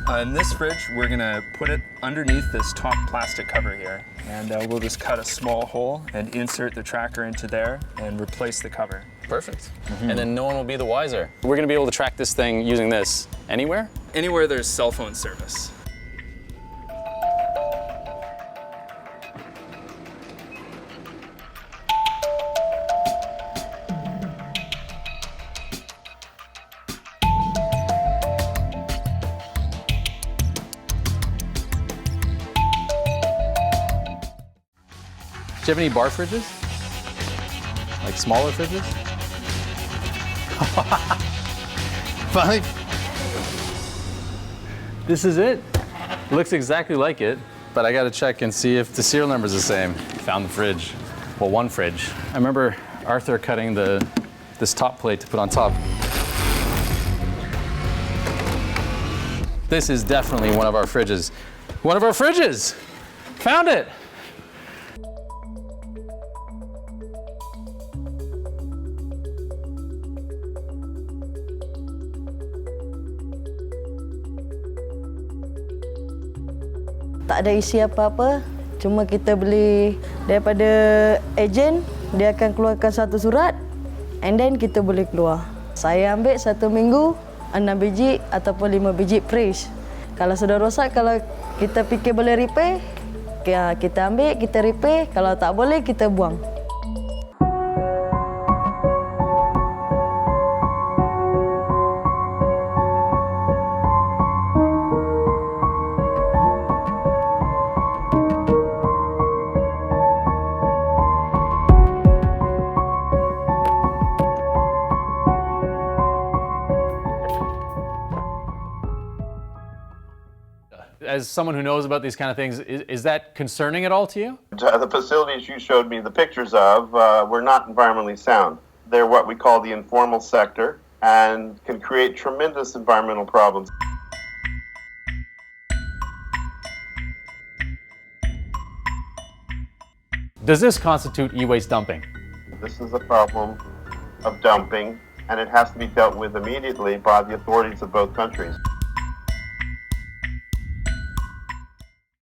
In this fridge, we're gonna put it underneath this top plastic cover here. And we'll just cut a small hole and insert the tracker into there and replace the cover. Perfect. And then no one will be the wiser. We're gonna be able to track this thing using this anywhere? Anywhere there's cell phone service. Do you have any bar fridges? Like smaller fridges? Finally. This is it. It looks exactly like it, but I gotta check and see if the serial number is the same. Found the fridge. Well, one fridge. I remember Arthur cutting this top plate to put on top. This is definitely one of our fridges. One of our fridges! Found it! Tak ada isi apa-apa, cuma kita beli daripada ejen, dia akan keluarkan satu surat and then kita boleh keluar. Saya ambil 1 minggu 6 biji ataupun 5 biji fresh. Kalau sudah rosak, kalau kita fikir boleh repair, kita ambil, kita repair, kalau tak boleh kita buang. As someone who knows about these kind of things, is that concerning at all to you? The facilities you showed me the pictures of were not environmentally sound. They're what we call the informal sector and can create tremendous environmental problems. Does this constitute e-waste dumping? This is a problem of dumping, and it has to be dealt with immediately by the authorities of both countries.